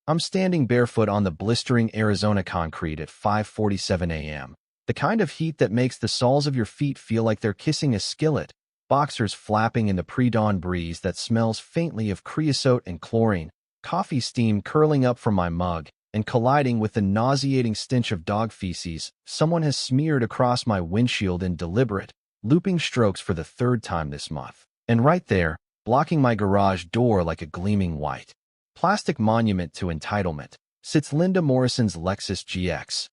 I'm standing barefoot on the blistering Arizona concrete at 5:47 a.m. The kind of heat that makes the soles of your feet feel like they're kissing a skillet, boxers flapping in the pre-dawn breeze that smells faintly of creosote and chlorine, coffee steam curling up from my mug, and colliding with the nauseating stench of dog feces someone has smeared across my windshield in deliberate, looping strokes for the third time this month. And right there, blocking my garage door like a gleaming white plastic monument to entitlement, sits Linda Morrison's Lexus GX,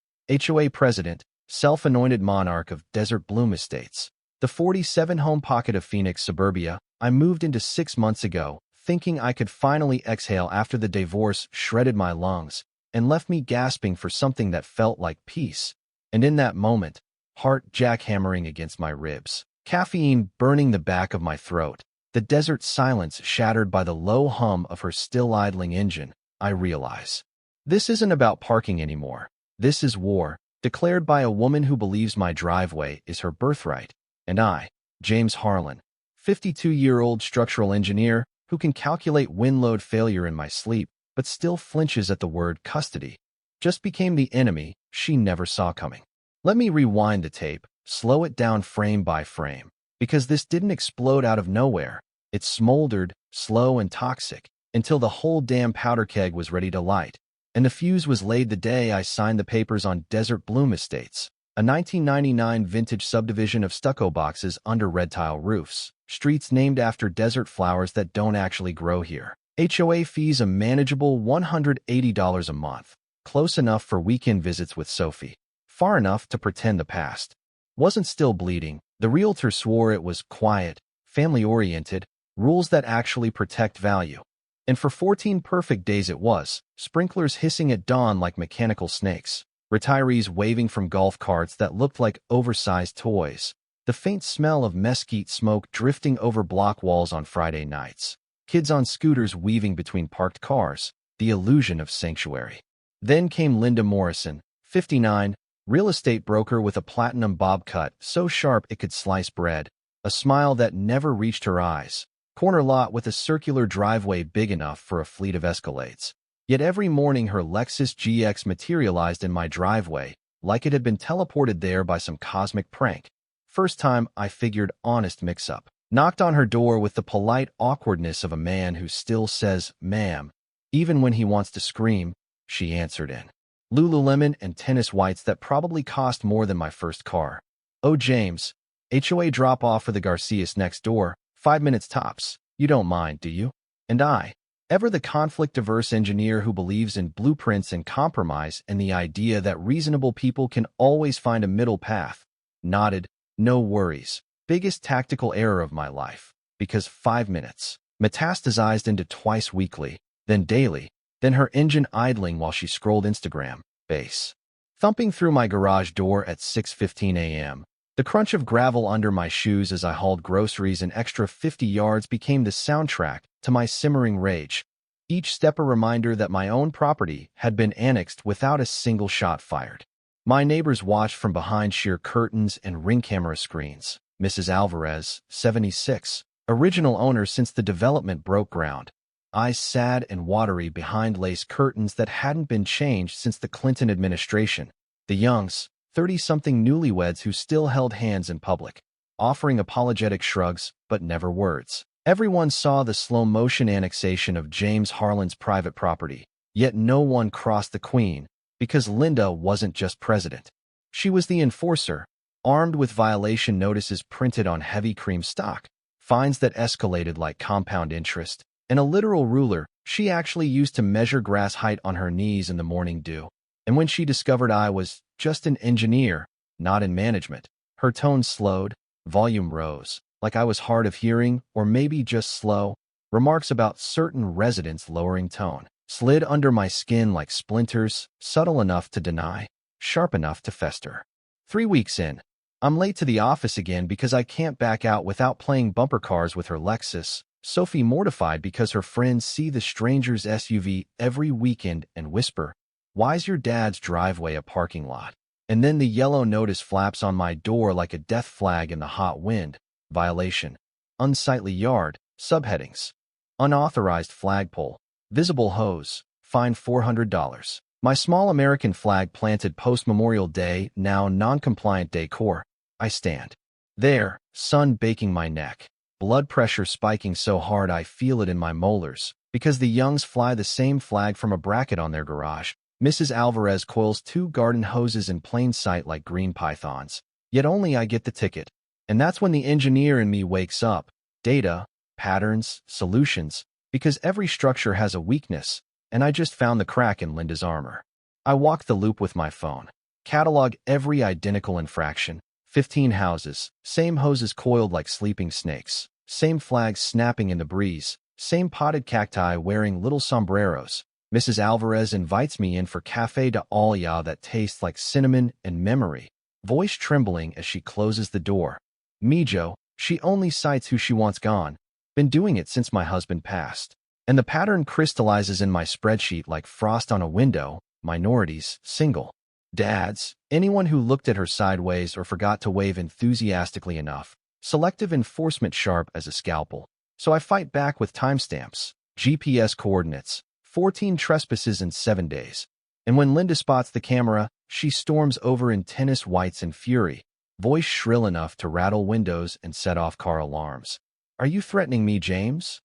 HOA president, self-anointed monarch of Desert Bloom Estates. The 47-home pocket of Phoenix suburbia I moved into 6 months ago, thinking I could finally exhale after the divorce shredded my lungs and left me gasping for something that felt like peace. And in that moment, heart jackhammering against my ribs, caffeine burning the back of my throat, the desert silence shattered by the low hum of her still-idling engine, I realize. This isn't about parking anymore. This is war, declared by a woman who believes my driveway is her birthright. And I, James Harlan, 52-year-old structural engineer who can calculate wind load failure in my sleep, but still flinches at the word custody, just became the enemy she never saw coming. Let me rewind the tape, slow it down frame by frame, because this didn't explode out of nowhere. It smoldered, slow and toxic, until the whole damn powder keg was ready to light. And the fuse was laid the day I signed the papers on Desert Bloom Estates, a 1999 vintage subdivision of stucco boxes under red tile roofs, streets named after desert flowers that don't actually grow here. HOA fees a manageable $180 a month, close enough for weekend visits with Sophie, far enough to pretend the past wasn't still bleeding. The realtor swore it was quiet, family-oriented, rules that actually protect value. And for 14 perfect days it was, sprinklers hissing at dawn like mechanical snakes, retirees waving from golf carts that looked like oversized toys, the faint smell of mesquite smoke drifting over block walls on Friday nights, kids on scooters weaving between parked cars, the illusion of sanctuary. Then came Linda Morrison, 59, real estate broker with a platinum bob cut so sharp it could slice bread, a smile that never reached her eyes, corner lot with a circular driveway big enough for a fleet of Escalades. Yet every morning her Lexus GX materialized in my driveway, like it had been teleported there by some cosmic prank. First time I figured honest mix-up. Knocked on her door with the polite awkwardness of a man who still says, "Ma'am," even when he wants to scream. She answered in Lululemon and tennis whites that probably cost more than my first car. "Oh, James, HOA drop-off for the Garcias next door, 5 minutes tops. You don't mind, do you?" And I, ever the conflict-averse engineer who believes in blueprints and compromise and the idea that reasonable people can always find a middle path, nodded, "No worries." Biggest tactical error of my life, because 5 minutes metastasized into twice weekly, then daily, then her engine idling while she scrolled Instagram, bass thumping through my garage door at 6:15 a.m. The crunch of gravel under my shoes as I hauled groceries an extra 50 yards became the soundtrack to my simmering rage, each step a reminder that my own property had been annexed without a single shot fired. My neighbors watched from behind sheer curtains and ring camera screens. Mrs. Alvarez, 76, original owner since the development broke ground, eyes sad and watery behind lace curtains that hadn't been changed since the Clinton administration. The Youngs, 30-something newlyweds who still held hands in public, offering apologetic shrugs but never words. Everyone saw the slow-motion annexation of James Harlan's private property, yet no one crossed the Queen, because Linda wasn't just president. She was the enforcer, armed with violation notices printed on heavy cream stock, fines that escalated like compound interest, and a literal ruler she actually used to measure grass height on her knees in the morning dew. And when she discovered I was just an engineer, not in management, her tone slowed, volume rose, like I was hard of hearing or maybe just slow. Remarks about certain residents lowering tone slid under my skin like splinters, subtle enough to deny, sharp enough to fester. 3 weeks in, I'm late to the office again because I can't back out without playing bumper cars with her Lexus. Sophie mortified because her friends see the stranger's SUV every weekend and whisper, "Why's your dad's driveway a parking lot?" And then the yellow notice flaps on my door like a death flag in the hot wind. Violation. Unsightly yard. Subheadings. Unauthorized flagpole. Visible hose. fine $400. My small American flag planted post-Memorial Day, now non-compliant decor. I stand there, sun baking my neck, blood pressure spiking so hard I feel it in my molars, because the Youngs fly the same flag from a bracket on their garage. Mrs. Alvarez coils 2 garden hoses in plain sight like green pythons. Yet only I get the ticket. And that's when the engineer in me wakes up. Data, patterns, solutions, because every structure has a weakness, and I just found the crack in Linda's armor. I walk the loop with my phone, catalog every identical infraction, 15 houses, same hoses coiled like sleeping snakes, same flags snapping in the breeze, same potted cacti wearing little sombreros. Mrs. Alvarez invites me in for café de olla that tastes like cinnamon and memory, voice trembling as she closes the door. Mijo, she only cites who she wants gone. Been doing it since my husband passed. And the pattern crystallizes in my spreadsheet like frost on a window. Minorities, single. Dads, anyone who looked at her sideways or forgot to wave enthusiastically enough. Selective enforcement sharp as a scalpel. So I fight back with timestamps, GPS coordinates, 14 trespasses in 7 days. And when Linda spots the camera, she storms over in tennis whites in fury, voice shrill enough to rattle windows and set off car alarms. Are you threatening me, James?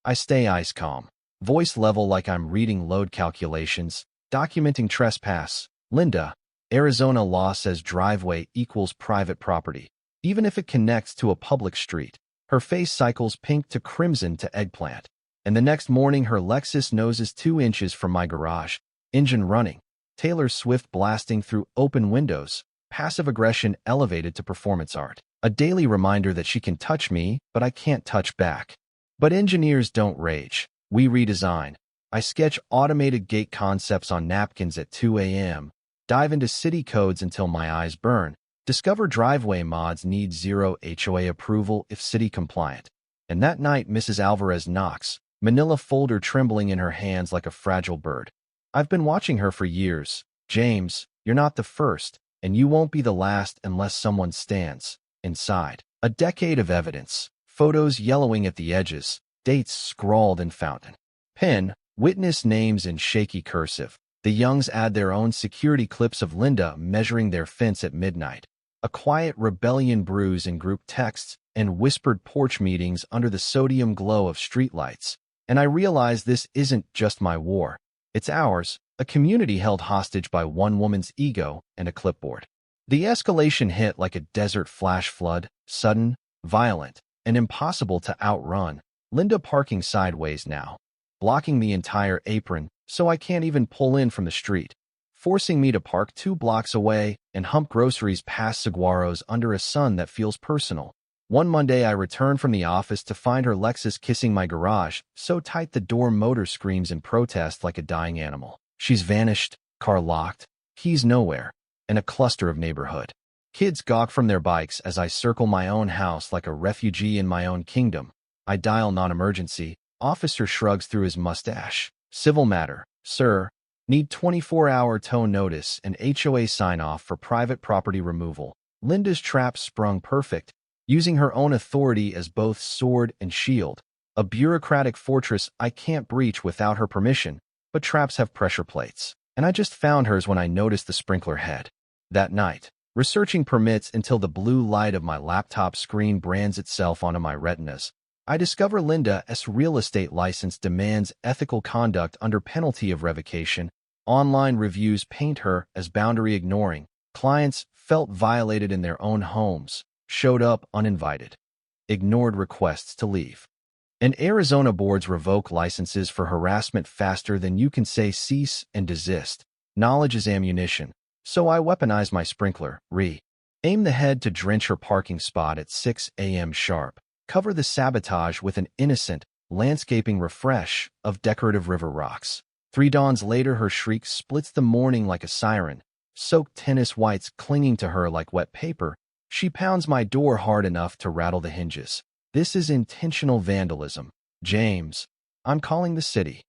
I stay ice calm, voice level like I'm reading load calculations, documenting trespass. Linda, Arizona law says driveway equals private property, even if it connects to a public street. Her face cycles pink to crimson to eggplant. And the next morning her Lexus noses 2 inches from my garage, engine running, Taylor Swift blasting through open windows, passive aggression elevated to performance art. A daily reminder that she can touch me, but I can't touch back. But engineers don't rage. We redesign. I sketch automated gate concepts on napkins at 2 a.m., dive into city codes until my eyes burn, discover driveway mods need 0 HOA approval if city compliant. And that night Mrs. Alvarez knocks, manila folder trembling in her hands like a fragile bird. I've been watching her for years. James, you're not the first, and you won't be the last unless someone stands inside. A decade of evidence, photos yellowing at the edges, dates scrawled in fountain pen, witness names in shaky cursive. The Youngs add their own security clips of Linda measuring their fence at midnight. A quiet rebellion brews in group texts and whispered porch meetings under the sodium glow of streetlights. And I realize this isn't just my war. It's ours, a community held hostage by one woman's ego and a clipboard. The escalation hit like a desert flash flood, sudden, violent, and impossible to outrun. Linda parking sideways now, blocking the entire apron so I can't even pull in from the street, forcing me to park 2 blocks away and hump groceries past saguaros under a sun that feels personal. One Monday I return from the office to find her Lexus kissing my garage, so tight the door motor screams in protest like a dying animal. She's vanished, car locked, keys nowhere, and a cluster of neighborhood. Kids gawk from their bikes as I circle my own house like a refugee in my own kingdom. I dial non-emergency. Officer shrugs through his mustache. Civil matter, sir. Need 24-hour tow notice and HOA sign-off for private property removal. Linda's trap sprung perfect, using her own authority as both sword and shield. A bureaucratic fortress I can't breach without her permission, but traps have pressure plates. And I just found hers when I noticed the sprinkler head. That night, researching permits until the blue light of my laptop screen brands itself onto my retinas, I discover Linda's real estate license demands ethical conduct under penalty of revocation. Online reviews paint her as boundary-ignoring. Clients felt violated in their own homes, showed up uninvited, ignored requests to leave. And Arizona boards revoke licenses for harassment faster than you can say cease and desist. Knowledge is ammunition. So I weaponize my sprinkler, aim the head to drench her parking spot at 6 a.m. sharp. Cover the sabotage with an innocent, landscaping refresh of decorative river rocks. 3 dawns later her shriek splits the morning like a siren. Soaked tennis whites clinging to her like wet paper, she pounds my door hard enough to rattle the hinges. This is intentional vandalism. James, I'm calling the city.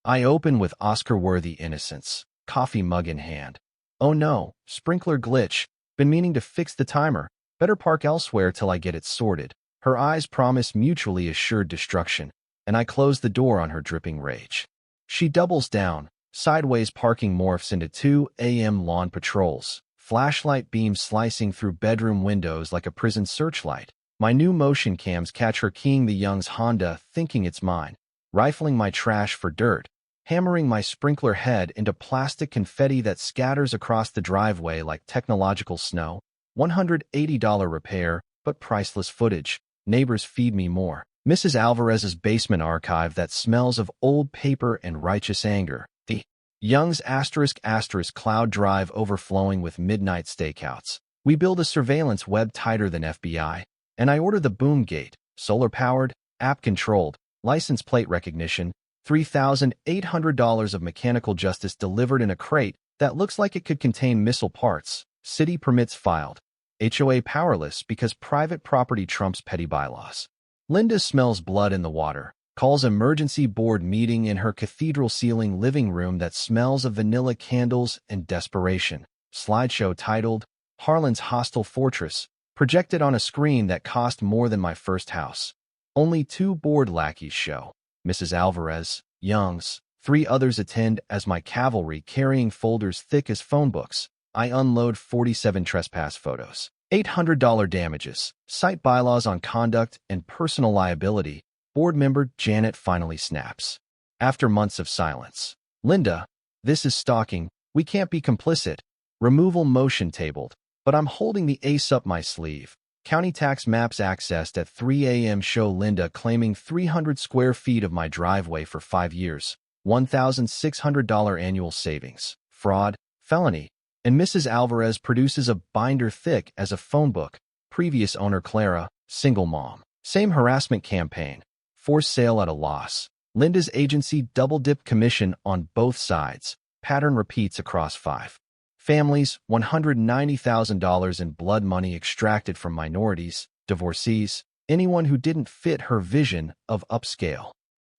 I open with Oscar-worthy innocence, coffee mug in hand. Oh no, sprinkler glitch. Been meaning to fix the timer. Better park elsewhere till I get it sorted. Her eyes promise mutually assured destruction, and I close the door on her dripping rage. She doubles down. Sideways parking morphs into 2 a.m. lawn patrols. Flashlight beams slicing through bedroom windows like a prison searchlight. My new motion cams catch her keying the Young's Honda, thinking it's mine. Rifling my trash for dirt. Hammering my sprinkler head into plastic confetti that scatters across the driveway like technological snow. $180 repair, but priceless footage. Neighbors feed me more. Mrs. Alvarez's basement archive that smells of old paper and righteous anger. The Young's *** cloud drive overflowing with midnight stakeouts. We build a surveillance web tighter than FBI. And I order the boom gate, solar-powered, app-controlled, license plate recognition, $3,800 of mechanical justice delivered in a crate that looks like it could contain missile parts. City permits filed. HOA powerless because private property trumps petty bylaws. Linda smells blood in the water, calls emergency board meeting in her cathedral ceiling living room that smells of vanilla candles and desperation. Slideshow titled, Harlan's Hostile Fortress, projected on a screen that cost more than my first house. Only 2 bored lackeys show. Mrs. Alvarez, Young's. 3 others attend as my cavalry carrying folders thick as phone books. I unload 47 trespass photos. $800 damages. Cite bylaws on conduct and personal liability. Board member Janet finally snaps. After months of silence. Linda, this is stalking. We can't be complicit. Removal motion tabled. But I'm holding the ace up my sleeve. County tax maps accessed at 3 a.m. show Linda claiming 300 square feet of my driveway for 5 years. $1,600 annual savings. Fraud, felony. And Mrs. Alvarez produces a binder thick as a phone book. Previous owner Clara, single mom. Same harassment campaign. Forced sale at a loss. Linda's agency double-dip commission on both sides. Pattern repeats across 5 families. $190,000 in blood money extracted from minorities, divorcees, anyone who didn't fit her vision of upscale.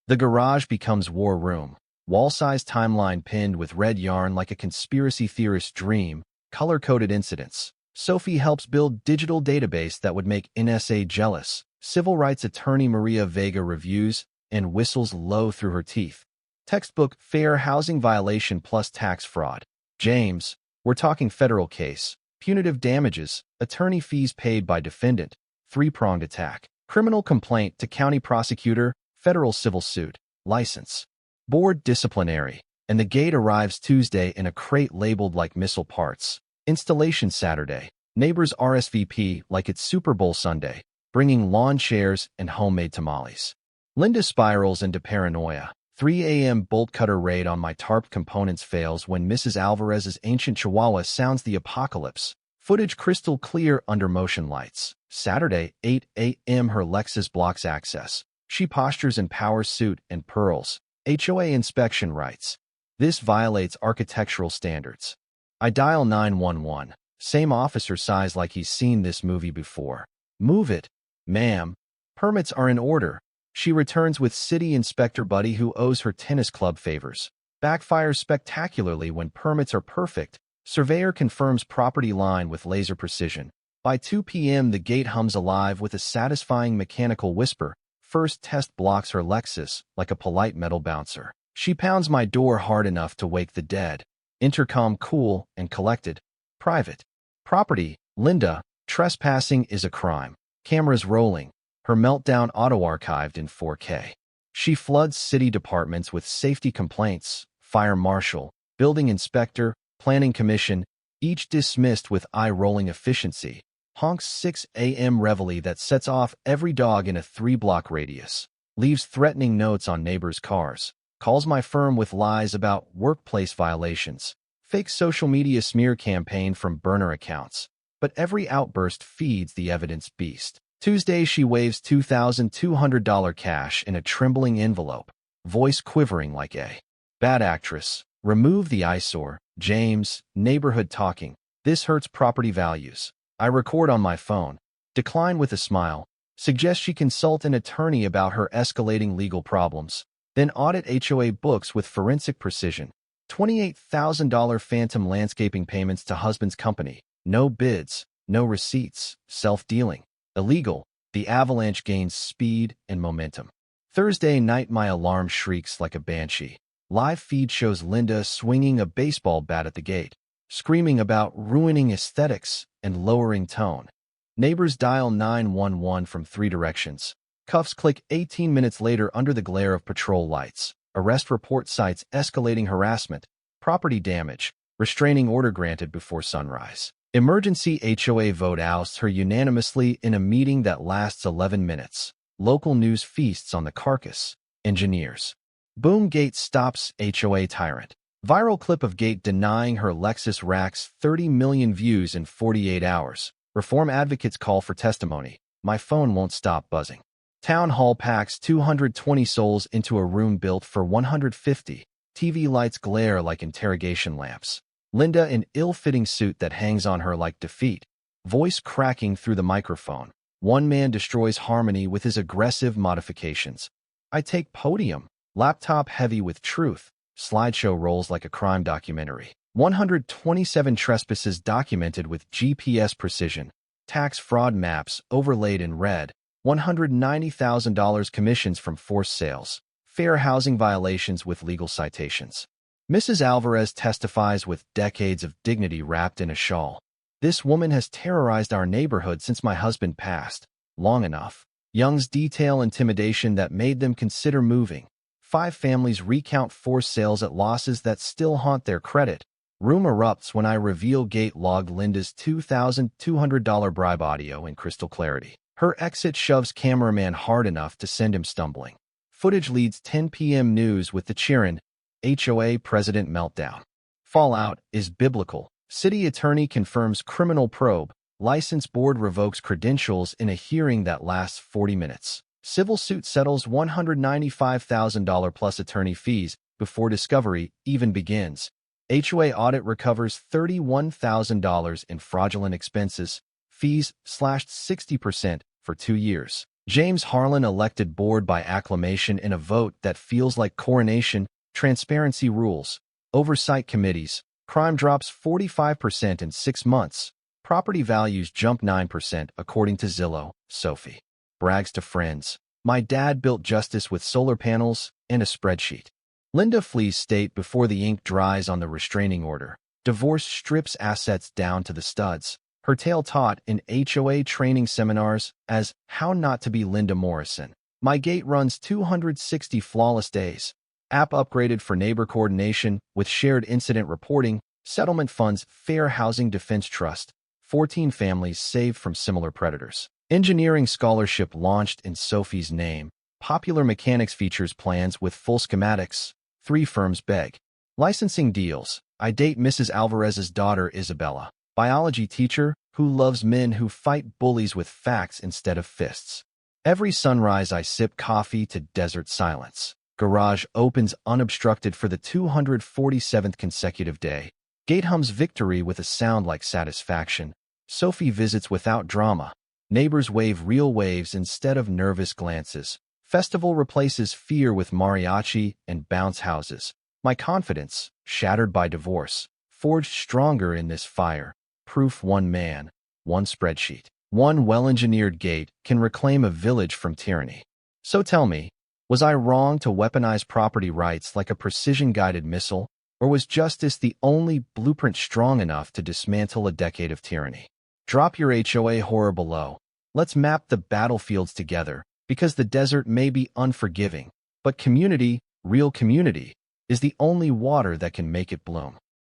The garage becomes war room. Wall-size timeline pinned with red yarn like a conspiracy theorist's dream. Color-coded incidents. Sophie helps build digital database that would make NSA jealous. Civil rights attorney Maria Vega reviews and whistles low through her teeth. Textbook, fair housing violation plus tax fraud. James, we're talking federal case. Punitive damages, attorney fees paid by defendant. 3-pronged attack. Criminal complaint to county prosecutor, federal civil suit. License. Board disciplinary. And the gate arrives Tuesday in a crate labeled like missile parts. Installation Saturday. Neighbors RSVP like it's Super Bowl Sunday, bringing lawn chairs and homemade tamales. Linda spirals into paranoia. 3 a.m. bolt cutter raid on my tarp components fails when Mrs. Alvarez's ancient chihuahua sounds the apocalypse. Footage crystal clear under motion lights. Saturday, 8 a.m. her Lexus blocks access. She postures in power suit and pearls. HOA inspection rights. This violates architectural standards. I dial 911. Same officer sighs like he's seen this movie before. Move it, ma'am. Permits are in order. She returns with city inspector buddy who owes her tennis club favors. Backfires spectacularly when permits are perfect. Surveyor confirms property line with laser precision. By 2 p.m. the gate hums alive with a satisfying mechanical whisper. First test blocks her Lexus like a polite metal bouncer. She pounds my door hard enough to wake the dead. Intercom cool and collected. Private. Property. Linda. Trespassing is a crime. Cameras rolling. Her meltdown auto-archived in 4K. She floods city departments with safety complaints, fire marshal, building inspector, planning commission, each dismissed with eye-rolling efficiency. Honks 6 a.m. reveille that sets off every dog in a 3-block radius. Leaves threatening notes on neighbors' cars. Calls my firm with lies about workplace violations. Fake social media smear campaign from burner accounts. But every outburst feeds the evidence beast. Tuesday she waves $2,200 cash in a trembling envelope. Voice quivering like a bad actress. Remove the eyesore. James, neighborhood talking. This hurts property values. I record on my phone. Decline with a smile. Suggest she consult an attorney about her escalating legal problems. Then audit HOA books with forensic precision. $28,000 phantom landscaping payments to husband's company. No bids, no receipts, self-dealing. Illegal. The avalanche gains speed and momentum. Thursday night my alarm shrieks like a banshee. Live feed shows Linda swinging a baseball bat at the gate, screaming about ruining aesthetics and lowering tone. Neighbors dial 911 from 3 directions. Cuffs click 18 minutes later under the glare of patrol lights. Arrest report cites escalating harassment, property damage, restraining order granted before sunrise. Emergency HOA vote ousts her unanimously in a meeting that lasts 11 minutes. Local news feasts on the carcass. Engineers. Boom, Gate stops HOA tyrant. Viral clip of Gate denying her Lexus racks 30 million views in 48 hours. Reform advocates call for testimony. My phone won't stop buzzing. Town hall packs 220 souls into a room built for 150. TV lights glare like interrogation lamps. Linda in ill-fitting suit that hangs on her like defeat. Voice cracking through the microphone. One man destroys harmony with his aggressive modifications. I take podium. Laptop heavy with truth. Slideshow rolls like a crime documentary. 127 trespasses documented with GPS precision. Tax fraud maps overlaid in red. $190,000 commissions from forced sales. Fair housing violations with legal citations. Mrs. Alvarez testifies with decades of dignity wrapped in a shawl. This woman has terrorized our neighborhood since my husband passed. Long enough. Young's detail intimidation that made them consider moving. 5 families recount forced sales at losses that still haunt their credit. Room erupts when I reveal Gate logged Linda's $2,200 bribe audio in crystal clarity. Her exit shoves cameraman hard enough to send him stumbling. Footage leads 10 p.m. news with the cheerin', HOA president meltdown. Fallout is biblical. City attorney confirms criminal probe. License board revokes credentials in a hearing that lasts 40 minutes. Civil suit settles $195,000 plus attorney fees before discovery even begins. HOA audit recovers $31,000 in fraudulent expenses. Fees slashed 60% for 2 years. James Harlan elected board by acclamation in a vote that feels like coronation. Transparency rules. Oversight committees. Crime drops 45% in 6 months. Property values jump 9% according to Zillow. Sophie brags to friends. My dad built justice with solar panels and a spreadsheet. Linda flees state before the ink dries on the restraining order. Divorce strips assets down to the studs. Her tale taught in HOA training seminars as How Not to Be Linda Morrison. My Gate runs 260 flawless days. App upgraded for neighbor coordination with shared incident reporting. Settlement funds Fair Housing Defense Trust. 14 families saved from similar predators. Engineering scholarship launched in Sophie's name. Popular mechanics features plans with full schematics. 3 firms beg. Licensing deals. I date Mrs. Alvarez's daughter Isabella. Biology teacher who loves men who fight bullies with facts instead of fists. Every sunrise I sip coffee to desert silence. Garage opens unobstructed for the 247th consecutive day. Gate hums victory with a sound like satisfaction. Sophie visits without drama. Neighbors wave real waves instead of nervous glances. Festival replaces fear with mariachi and bounce houses. My confidence, shattered by divorce, forged stronger in this fire. Proof: one man, one spreadsheet. One well-engineered gate can reclaim a village from tyranny. So tell me, was I wrong to weaponize property rights like a precision-guided missile, or was justice the only blueprint strong enough to dismantle a decade of tyranny? Drop your HOA horror below. Let's map the battlefields together, because the desert may be unforgiving, but community, real community, is the only water that can make it bloom.